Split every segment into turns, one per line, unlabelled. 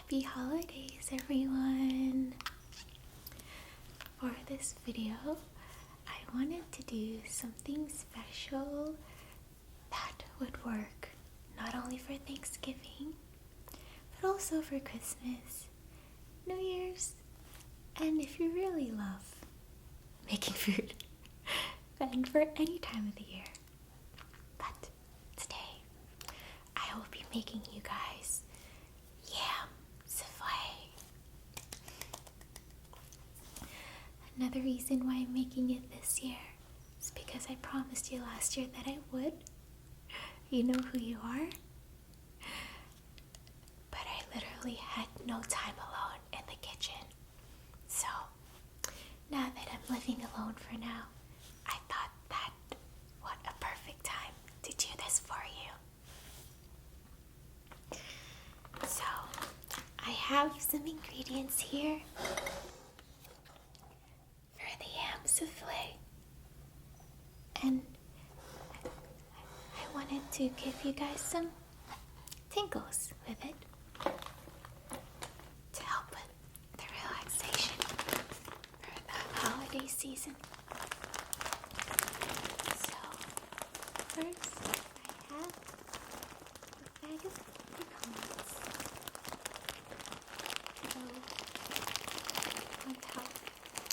Happy holidays, everyone! For this video, I wanted to do something special that would work not only for Thanksgiving, but also for Christmas, New Year's, and if you really love making food, then for any time of the year. But today, I will be making you guys yam souffle. Another reason why I'm making it this year is because I promised you last year that I would. You know who you are. But I literally had no time alone in the kitchen. So, now that I'm living alone for now, I thought that what a perfect time to do this for you. So, I have some ingredients here for the yam souffle. And I wanted to give you guys some tingles with it to help with the relaxation for the holiday season. So, first I have a bag of pecans to go on top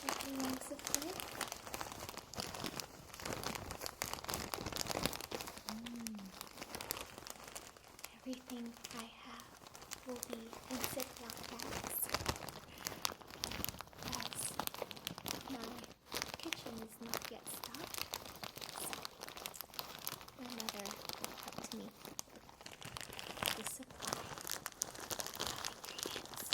of the yam souffle. Everything I have will be in Ziploc bags, as my kitchen is not yet stocked, so my mother helped me with the supply of ingredients.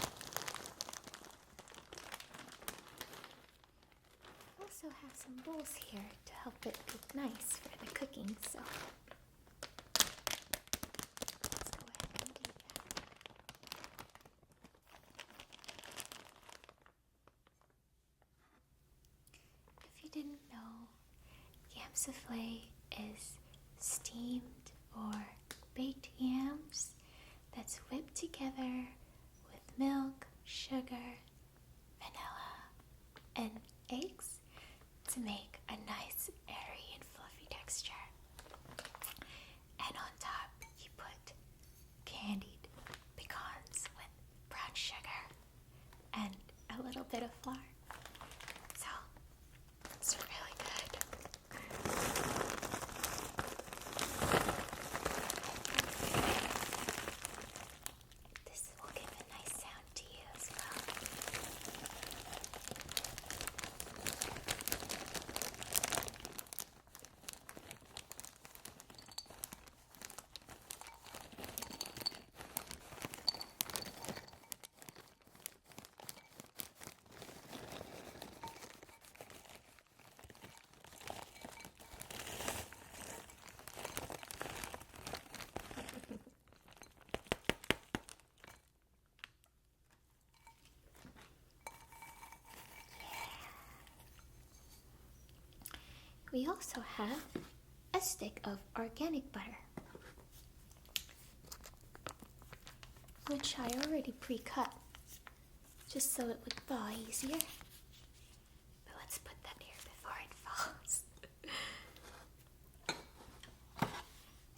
I also have some bowls here to help it cook nice for the cooking, so didn't know, yam souffle is steamed or baked yams that's whipped together with milk, sugar, vanilla, and eggs to make a nice, airy, and fluffy texture. And on top, you put candied pecans with brown sugar and a little bit of flour. It's really good. This will give a nice sound to you as well. We also have a stick of organic butter, which I already pre-cut, just so it would thaw easier. But let's put that here before it falls.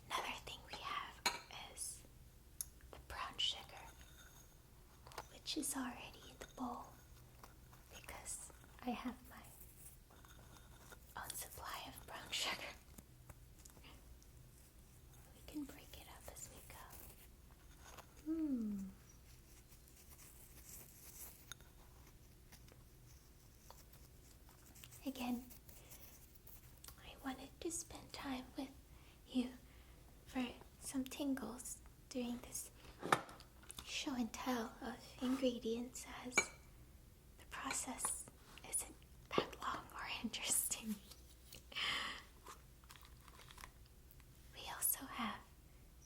Another thing we have is the brown sugar, which is already in the bowl because I have my own supply of brown sugar. We can break it up as we go. Again, I wanted to spend time with you for some tingles during this show and tell of ingredients, as the process isn't that long or interesting. We also have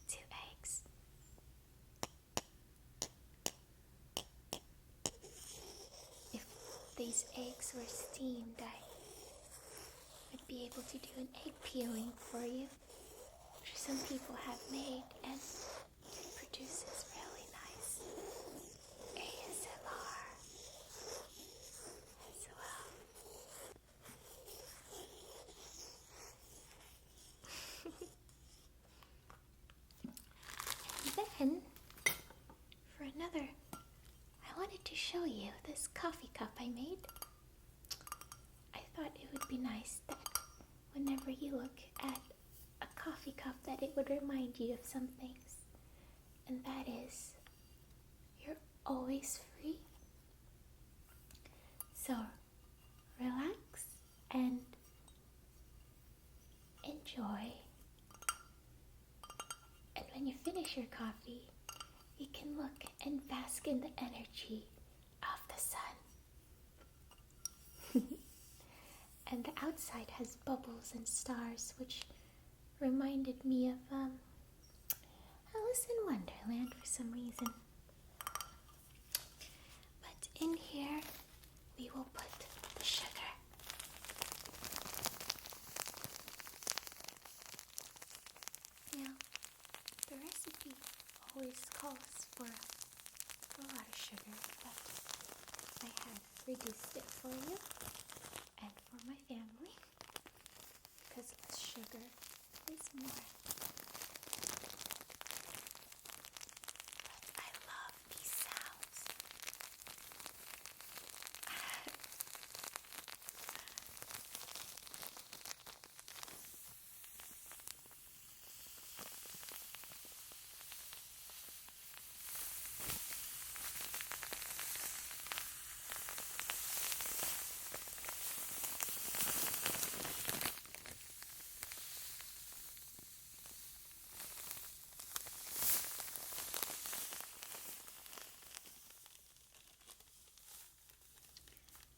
2 eggs. If these eggs were steamed, I would be able to do an egg peeling for you, which some people have made, and it produces really nice this coffee cup I made. I thought it would be nice that whenever you look at a coffee cup that it would remind you of some things. And that is, you're always free. So relax and enjoy. And when you finish your coffee, you can look and bask in the energy of the sun. And the outside has bubbles and stars, which reminded me of Alice in Wonderland for some reason. But in here, we will put the sugar. Now, the recipe always calls for a lot of sugar, but I have reduced it for you and for my family, because less sugar is more. But I love these sounds.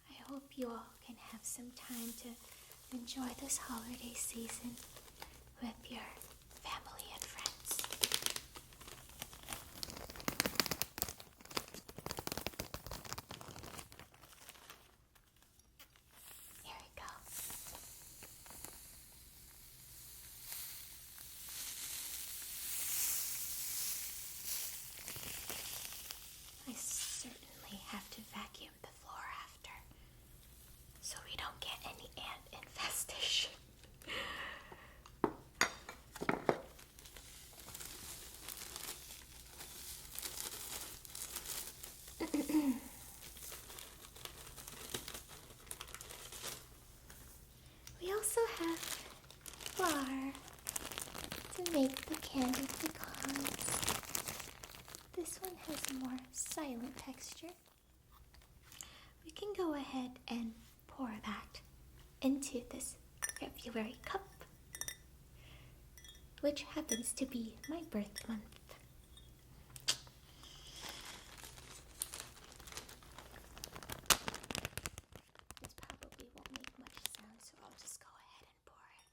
I hope you all can have some time to enjoy this holiday season with your family and friends. Here we go. I certainly have to vacuum the floor after, so we don't get any ant infestation. We also have flour to make the candy pecans. This one has more silent texture. We can go ahead and pour that into this February cup, which happens to be my birth month. This probably won't make much sound, so I'll just go ahead and pour it.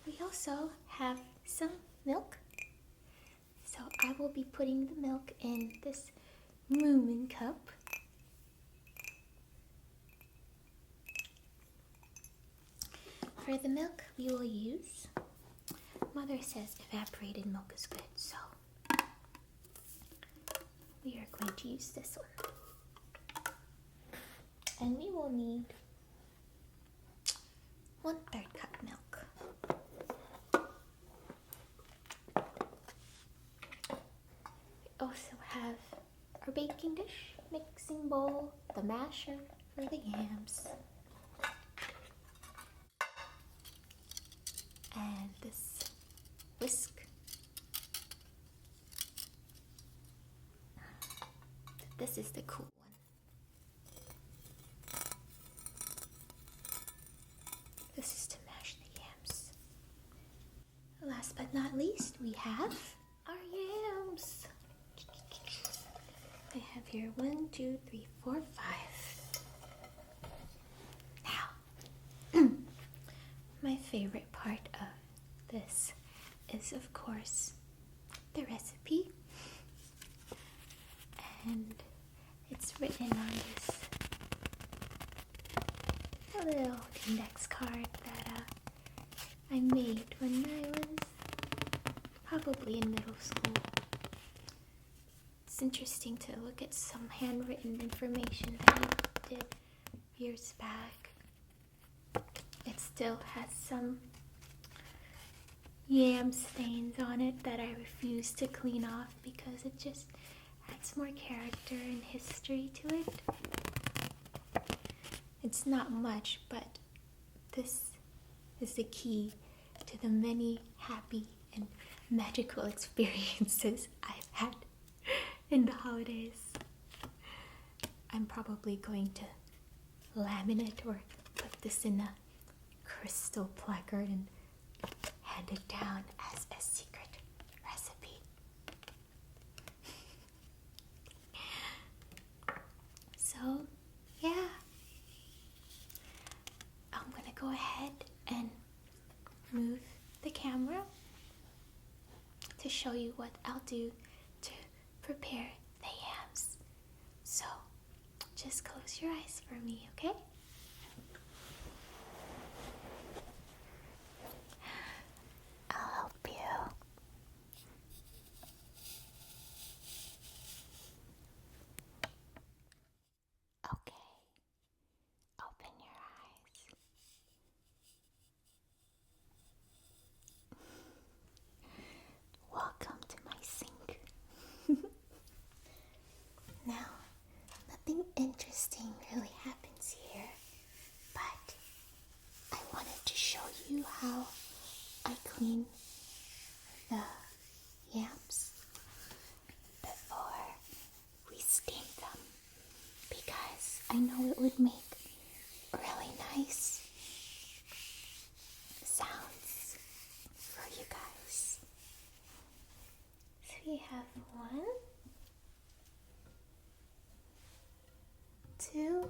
We also have some milk. So I will be putting the milk in this Moomin cup. For the milk we will use, Mother says evaporated milk is good, so we are going to use this one. And we will need 1/3 cup milk. We also have our baking dish, mixing bowl, the masher for the yams, and this whisk. This is the cool one. This is to mash the yams. Last but not least, we have our yams. I have here 1, 2, 3, 4, 5. Now, my favorite part of this is, of course, the recipe. And it's written on this little index card that I made when I was probably in middle school. It's interesting to look at some handwritten information that he did years back. It still has some yam stains on it that I refuse to clean off because it just adds more character and history to it. It's not much, but this is the key to the many happy and magical experiences I've had in the holidays. I'm probably going to laminate or put this in a crystal placard and hand it down as a secret recipe. So, yeah. I'm gonna go ahead and move the camera to show you what I'll do to prepare the yams. So, just close your eyes for me, okay? I'll help you. Okay, open your eyes. Welcome to my sink. Now, nothing interesting really happens here, but I wanted to show you how I clean the yams before we steam them, because I know it would make really nice sounds for you guys. So we have 1, 2,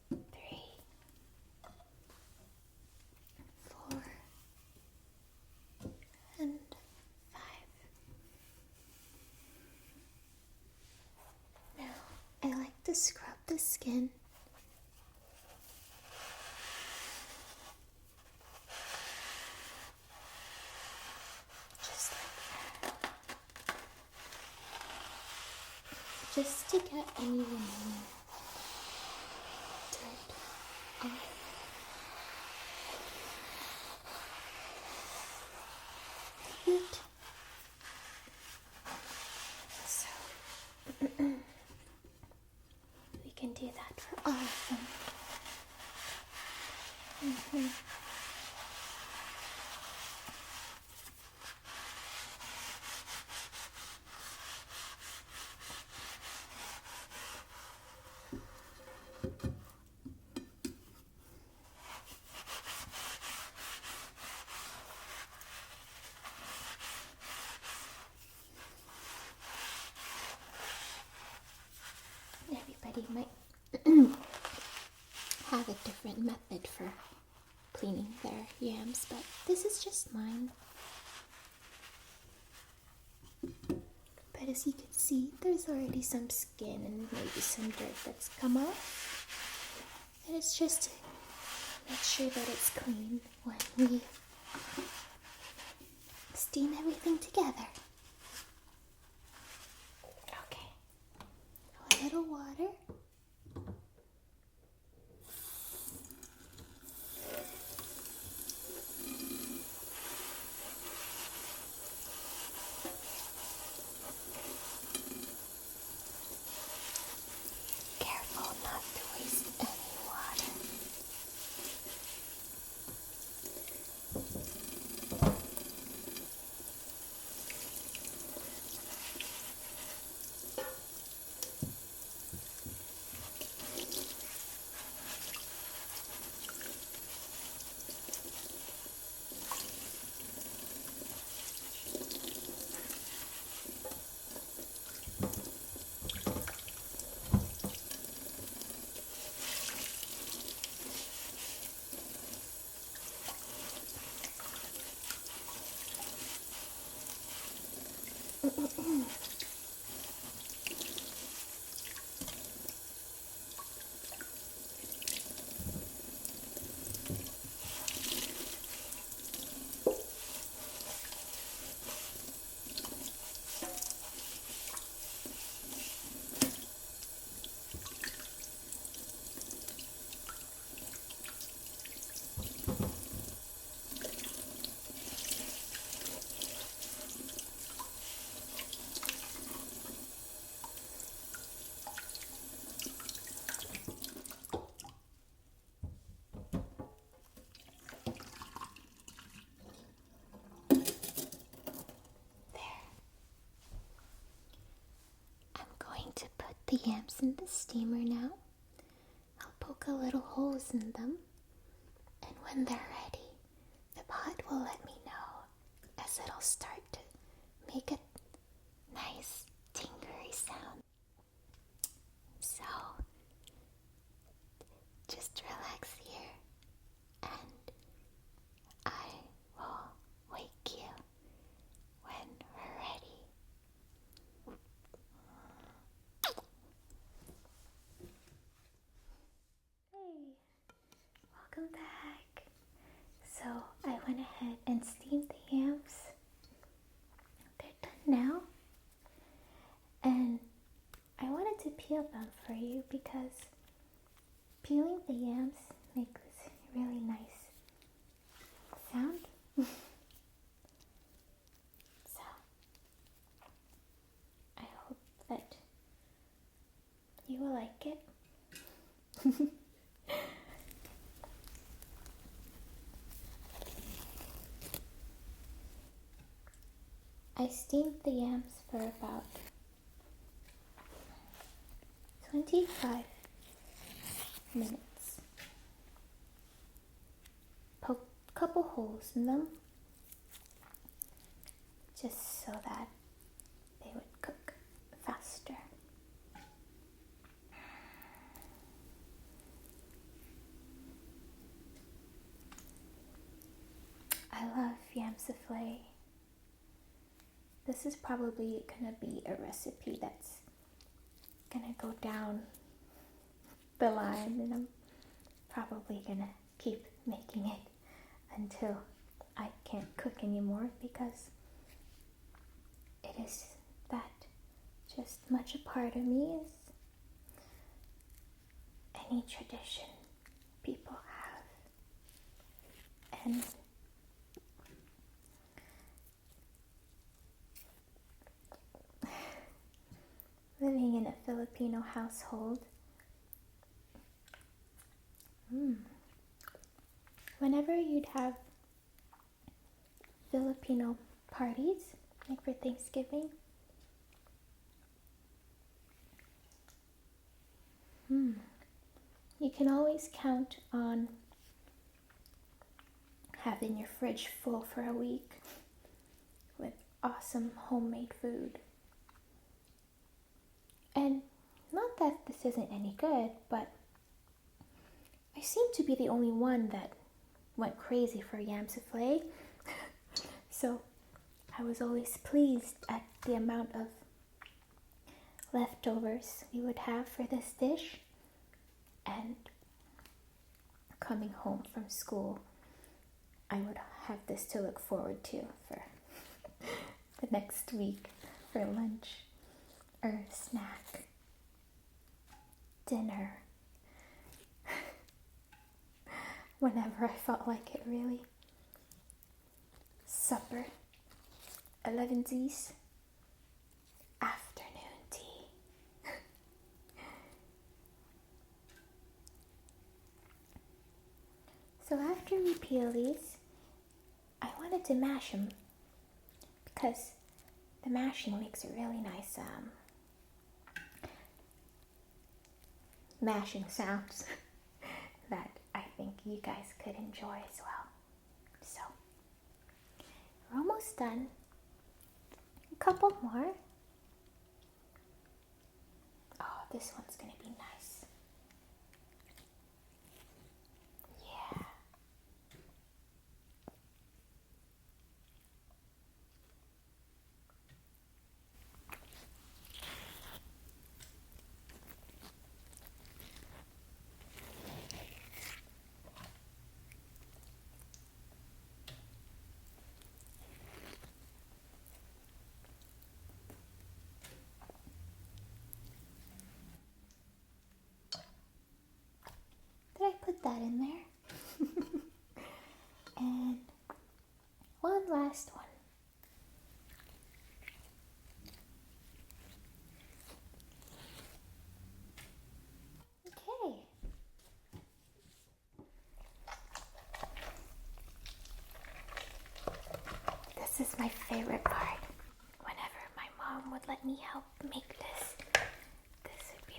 3, 4, and 5. Now, I like to scrub the skin. Just like that. Just to get any remaining dirt off. It. So we can do that for all of them. Everybody might have a different method for cleaning their yams, but this is just mine. But as you can see, there's already some skin and maybe some dirt that's come off. And it's just to make sure that it's clean when we steam everything together. Okay, a little water. Careful not to waste any water. the yams in the steamer now. I'll poke a little holes in them, and when they're ready, the pot will let me know, as it'll start to make a nice tingery sound. So just relax here, and I will wake you when we're ready. Hey, welcome back. So I went ahead and steamed the yams. They're done now. And I wanted to peel them for you because peeling the yams makes this really nice sound. So I hope that you will like it. I steamed the yams for about 25 minutes. Poke a couple holes in them just so that they would cook faster. I love yam souffle. This is probably gonna be a recipe that's gonna go down the line, and I'm probably gonna keep making it until I can't cook anymore, because it is that just much a part of me as any tradition people have. And living in a Filipino household, whenever you'd have Filipino parties, like for Thanksgiving, you can always count on having your fridge full for a week with awesome homemade food. And not that this isn't any good, but I seem to be the only one that went crazy for yam souffle. So I was always pleased at the amount of leftovers we would have for this dish. And coming home from school, I would have this to look forward to for the next week for lunch or snack, dinner, whenever I felt like it, really. Supper, 11's, afternoon tea. So after we peel these, I wanted to mash them because the mashing makes a really nice mashing sounds that I think you guys could enjoy as well. So we're almost done. A couple more. Oh, this one's gonna be nice. Yeah. Did I put that in there? And one last one. Okay. This is my favorite part. Whenever my mom would let me help make this would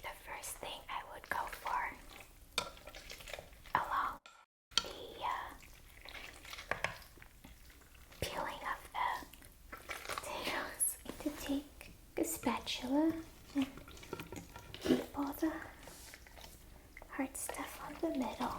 the middle.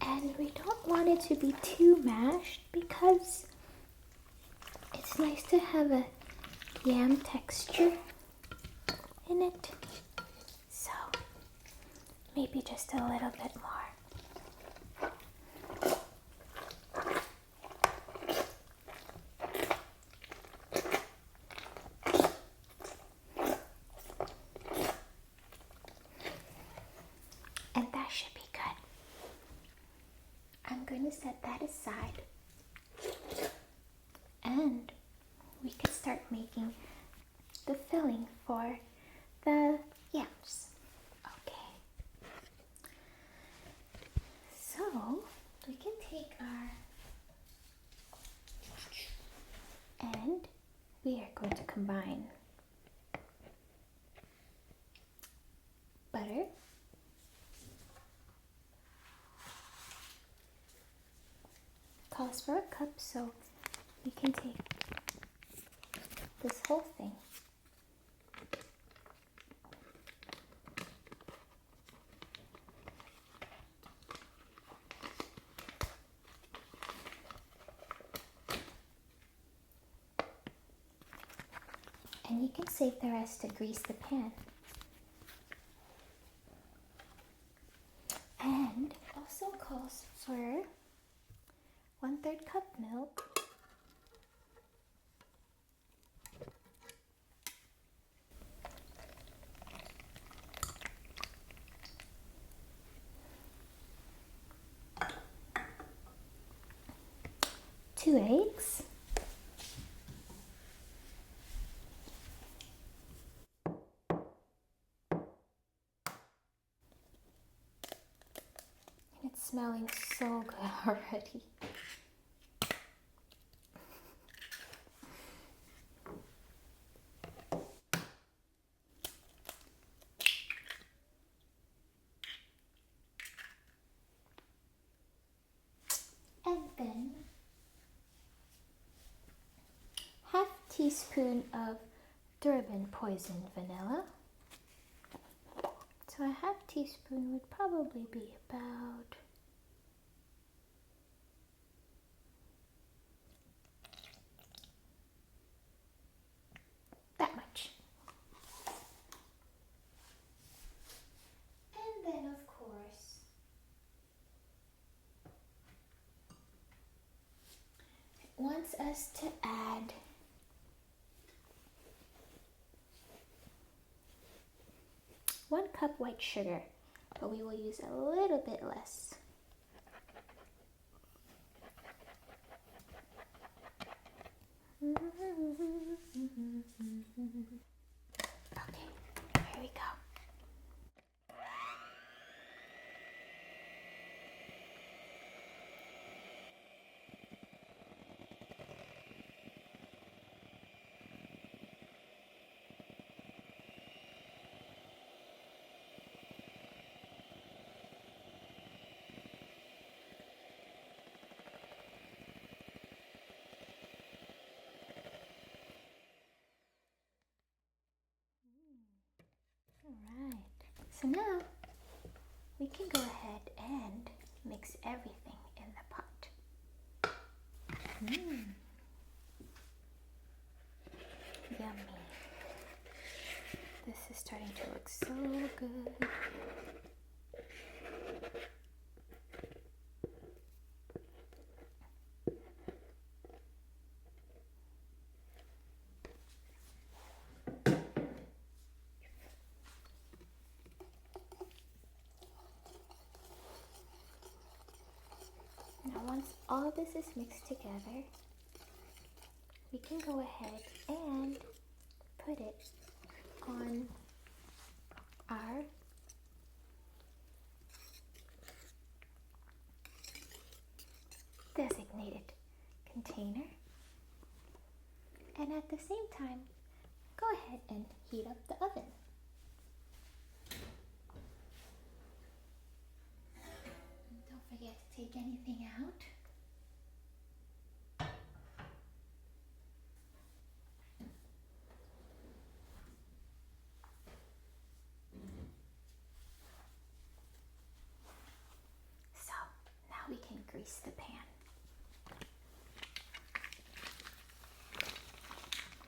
And we don't want it to be too mashed because it's nice to have a yam texture in it. So maybe just a little bit more. And that should be good. I'm going to set that aside. And we can start making the filling for the yams. Okay. So we can take and we are going to combine butter, calls for a cup, so you can take this whole thing. And you can save the rest to grease the pan. And also calls for 1/3 cup milk, 2 eggs, and it's smelling so good already. And then half teaspoon of Durban poison vanilla. So a half teaspoon would probably be about that much. And then of course it wants us to add 1 cup white sugar, but we will use a little bit less. Okay, here we go. Alright, so now we can go ahead and mix everything in the pot. Yummy. This is starting to look so good. once all this is mixed together, we can go ahead and put it on our designated container, and at the same time go ahead and heat up the oven. Don't forget to take anything out. So now we can grease the pan.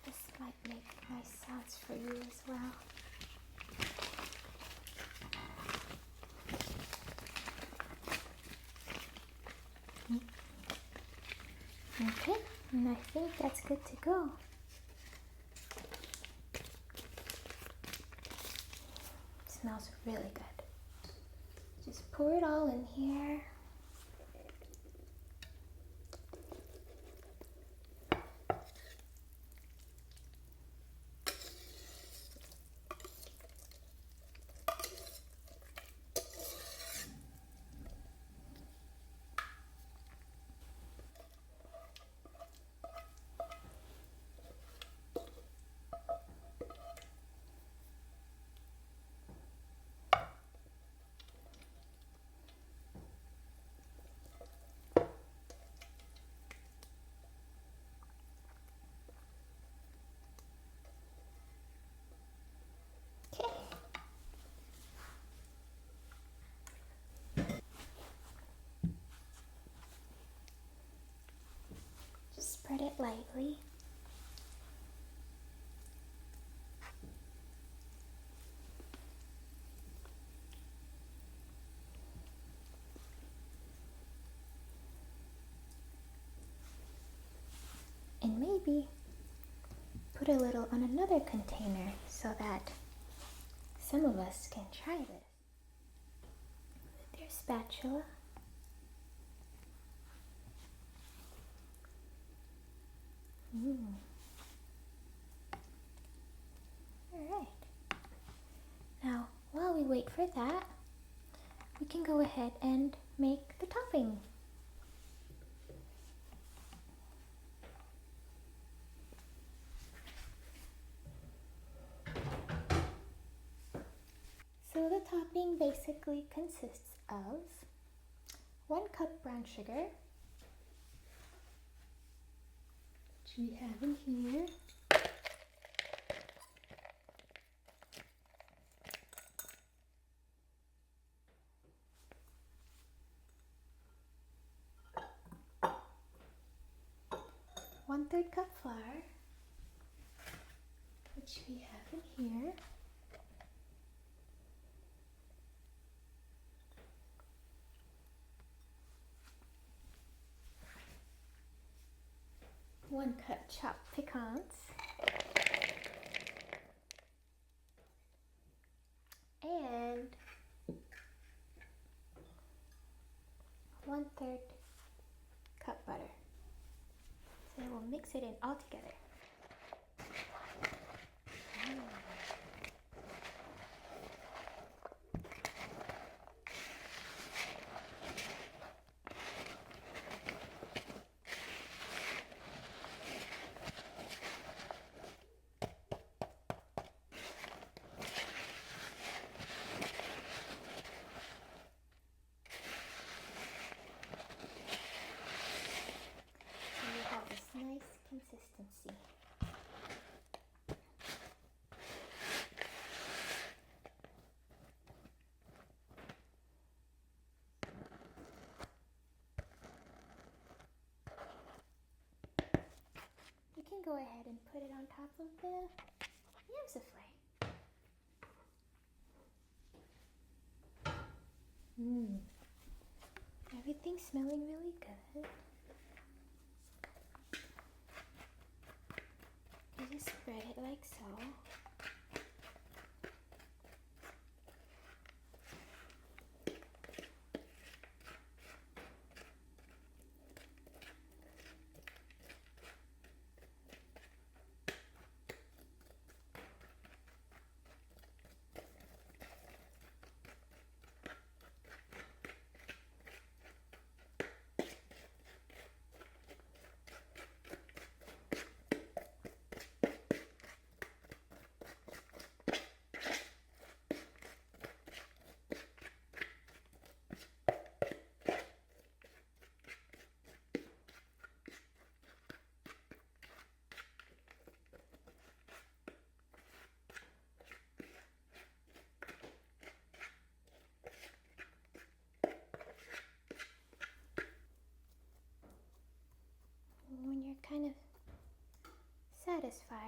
This might make nice sounds for you as well. Okay, and I think that's good to go. It smells really good. Just pour it all in here. Just spread it lightly. And maybe put a little on another container so that some of us can try this. With your spatula. Alright. Now, while we wait for that, we can go ahead and make the topping. So the topping basically consists of 1 cup brown sugar, which we have in here. One-third cup flour, which we have in here. One cup chopped pecans. And 1/3 cup butter. So we'll mix it in all together. Nice consistency. You can go ahead and put it on top of the yam souffle. Everything's smelling really good. You just spread it like so.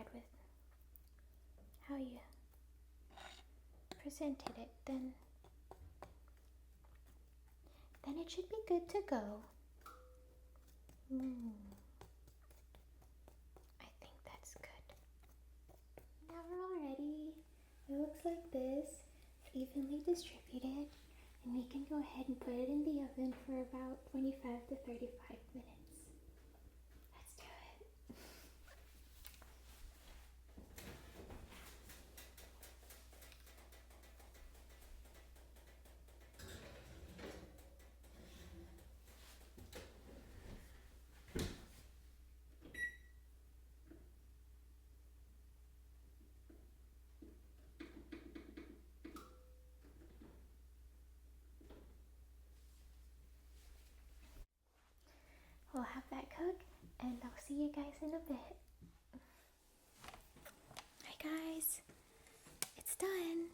satisfied with how you presented it, then it should be good to go. I think that's good. Now we're all ready. It looks like this. It's evenly distributed, and we can go ahead and put it in the oven for about 25 to 35 minutes. Let's do it. We'll have that cook, and I'll see you guys in a bit. Hi guys, it's done.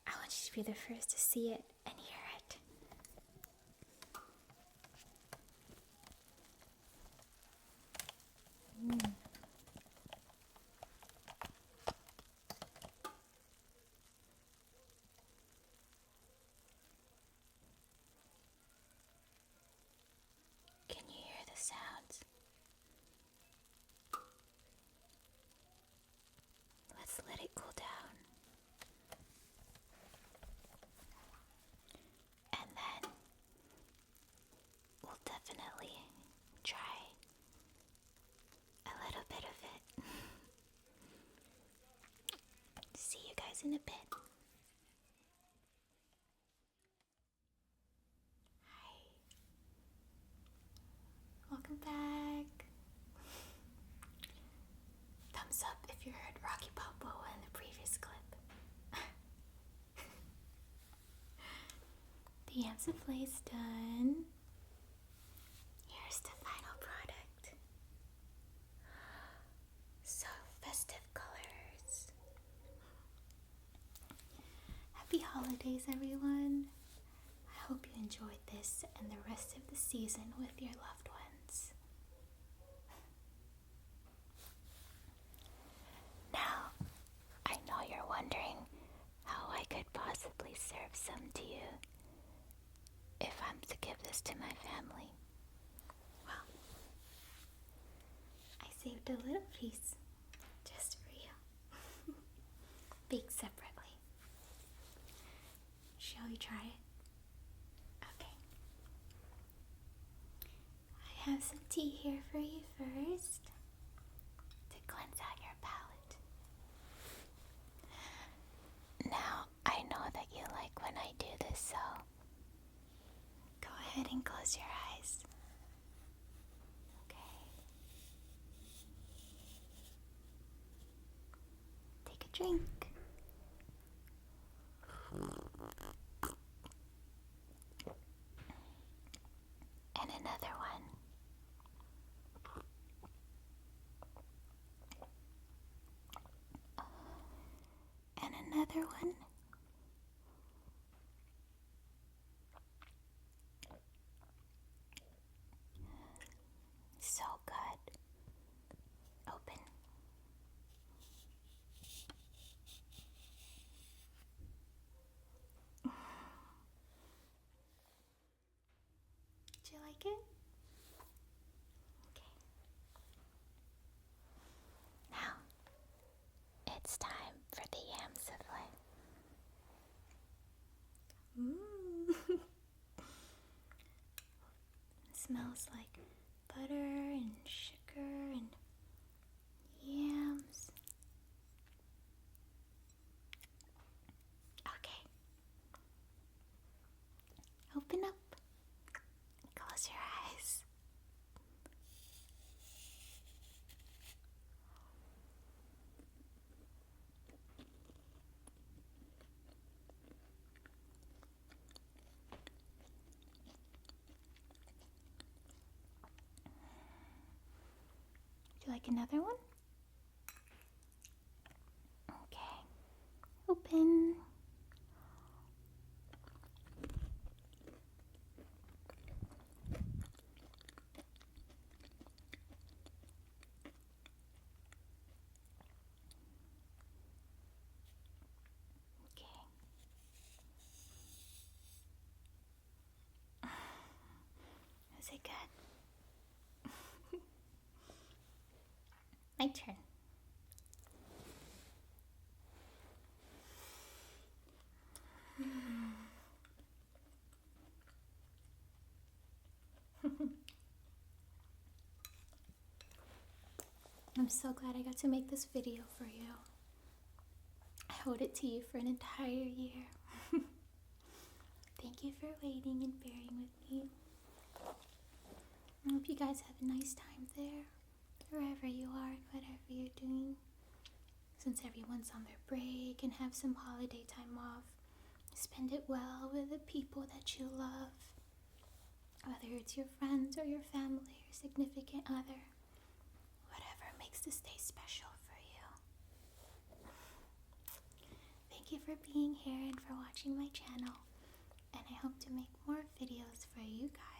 I want you to be the first to see it and hear it. Can you hear the sounds? Let's let it cool down. And then we'll definitely try a little bit of it. See you guys in a bit. Hi. Welcome back. Thumbs up if you heard Rocky Balboa in the previous clip. The yam souffle is done. Here's the final product. So festive colors. Happy holidays, everyone. I hope you enjoyed this and the rest of the season with your loved ones. Now, I know you're wondering how I could possibly serve some to you if I'm to give this to my family. Well, I saved a little piece just for you. Baked separately. Shall we try it? Okay. I have some tea here for you first to cleanse out your palate. Now, I know that you like when I do this, so go ahead and close your eyes. Okay. Take a drink. And another one. And another one. So good. Open. Did you like it? Okay. Now, it's time for the yam souffle. It smells like butter and sugar and yams. Okay. Open up. Close your eyes. Would you like another one? Okay. Open. my turn. I'm so glad I got to make this video for you. I owed it to you for an entire year. Thank you for waiting and bearing with me. I hope you guys have a nice time there, wherever you are and whatever you're doing. Since everyone's on their break and have some holiday time off, spend it well with the people that you love. Whether it's your friends or your family or significant other. Whatever makes this day special for you. Thank you for being here and for watching my channel. And I hope to make more videos for you guys.